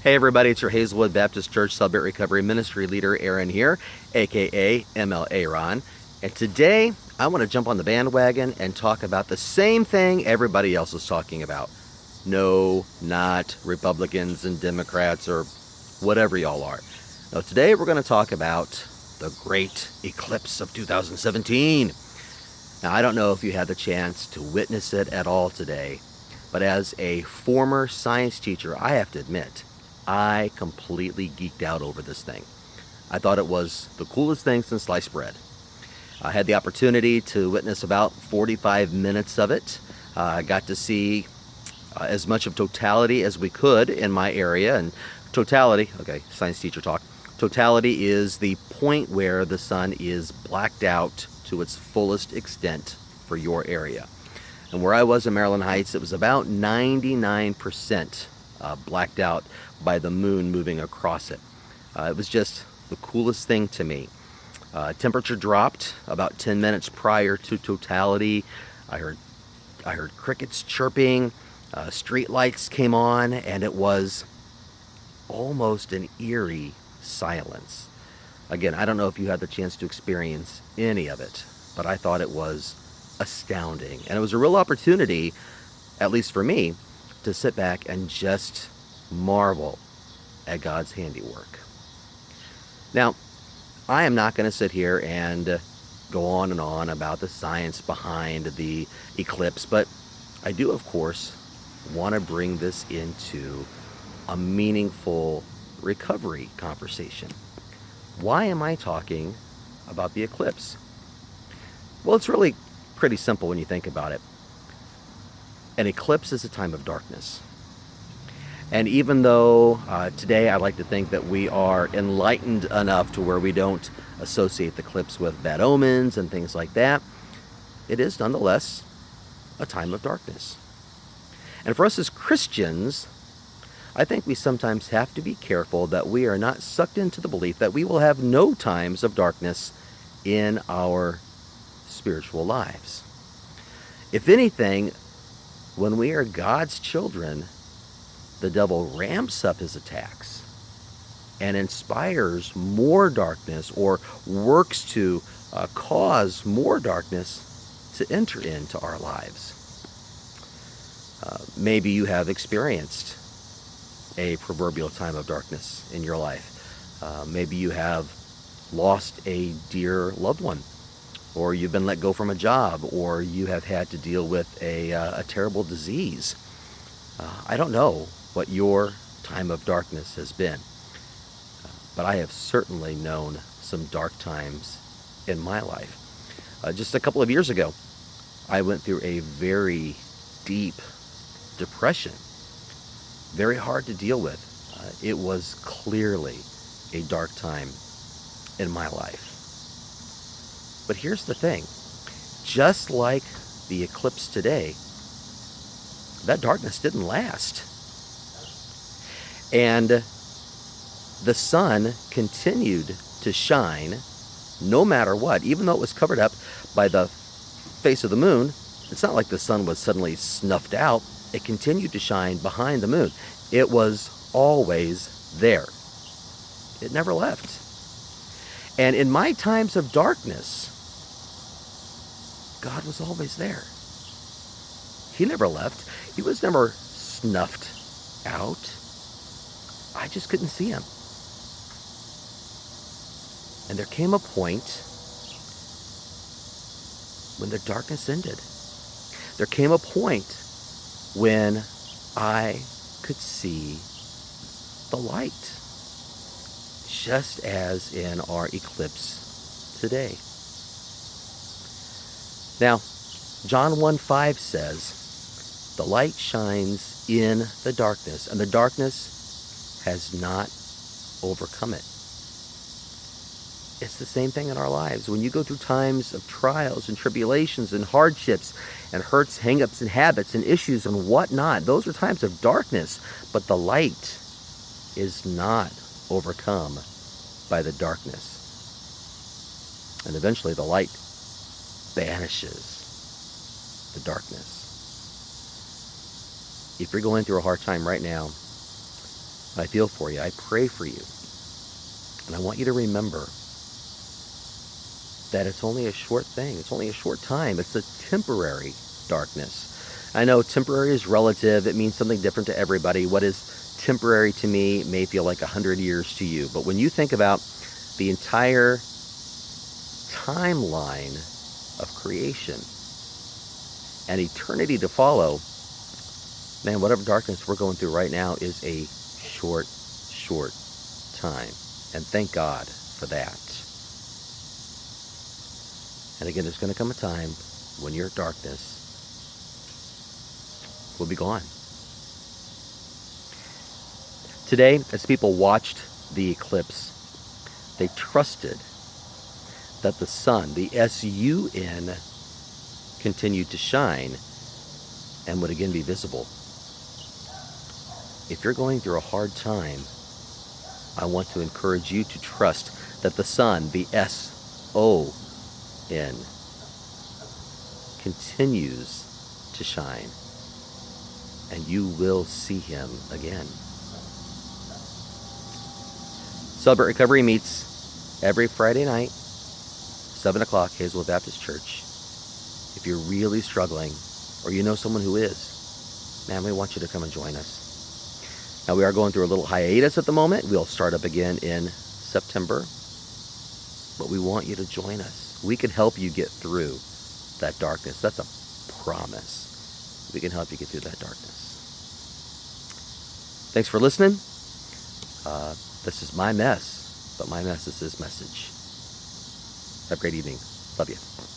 Hey everybody, it's your Hazelwood Baptist Church Celebrate Recovery Ministry leader Aron here, aka ML Aron. And today I want to jump on the bandwagon and talk about the same thing everybody else is talking about. No, not Republicans and Democrats or whatever y'all are. No, today we're going to talk about the great eclipse of 2017. Now, I don't know if you had the chance to witness it at all today, but as a former science teacher, I have to admit, I completely geeked out over this thing. I thought it was the coolest thing since sliced bread. I had the opportunity to witness about 45 minutes of it. I got to see as much of totality as we could in my area. And totality, okay, science teacher talk. Totality is the point where the sun is blacked out to its fullest extent for your area. And where I was in Maryland Heights, it was about 99% blacked out by the moon moving across it. It was just the coolest thing to me. Temperature dropped about 10 minutes prior to totality. I heard crickets chirping, street lights came on, and it was almost an eerie silence. Again, I don't know if you had the chance to experience any of it, but I thought it was astounding. And it was a real opportunity, at least for me, to sit back and just marvel at God's handiwork. Now, I am not going to sit here and go on and on about the science behind the eclipse, but I do, of course, want to bring this into a meaningful recovery conversation. Why am I talking about the eclipse? Well, it's really pretty simple when you think about it. An eclipse is a time of darkness. And even though today I like to think that we are enlightened enough to where we don't associate the eclipse with bad omens and things like that, it is nonetheless a time of darkness. And for us as Christians, I think we sometimes have to be careful that we are not sucked into the belief that we will have no times of darkness in our spiritual lives. If anything, when we are God's children, the devil ramps up his attacks and inspires more darkness or works to cause more darkness to enter into our lives. Maybe you have experienced a proverbial time of darkness in your life. Maybe you have lost a dear loved one, or you've been let go from a job, or you have had to deal with a terrible disease. I don't know what your time of darkness has been, but I have certainly known some dark times in my life. Just a couple of years ago, I went through a very deep depression, very hard to deal with. It was clearly a dark time in my life. But here's the thing, just like the eclipse today, that darkness didn't last. And the sun continued to shine no matter what, even though it was covered up by the face of the moon. It's not like the sun was suddenly snuffed out. It continued to shine behind the moon. It was always there. It never left. And in my times of darkness, God was always there. He never left. He was never snuffed out. I just couldn't see him. And there came a point when the darkness ended. There came a point when I could see the light, just as in our eclipse today. Now, John 1:5 says, "The light shines in the darkness, and the darkness has not overcome it." It's the same thing in our lives. When you go through times of trials and tribulations and hardships and hurts, hangups, and habits and issues and whatnot, those are times of darkness, but the light is not overcome by the darkness. And eventually the light banishes the darkness. If you're going through a hard time right now, I feel for you. I pray for you. And I want you to remember that it's only a short thing. It's only a short time. It's a temporary darkness. I know temporary is relative. It means something different to everybody. What is temporary to me may feel like 100 years to you. But when you think about the entire timeline of creation and eternity to follow, man, whatever darkness we're going through right now is a short time. And thank God for that. And again, there's going to come a time when your darkness will be gone. Today, as people watched the eclipse, they trusted that the sun, the S-U-N, continued to shine and would again be visible. If you're going through a hard time, I want to encourage you to trust that the sun, the S-O-N, continues to shine, and you will see him again. Celebrate Recovery meets every Friday night, 7 o'clock, Hazelwood Baptist Church. If you're really struggling, or you know someone who is, man, we want you to come and join us. Now, we are going through a little hiatus at the moment. We'll start up again in September, but we want you to join us. We can help you get through that darkness. That's a promise. We can help you get through that darkness. Thanks for listening. This is my mess, but my mess is his message. Have a great evening. Love you.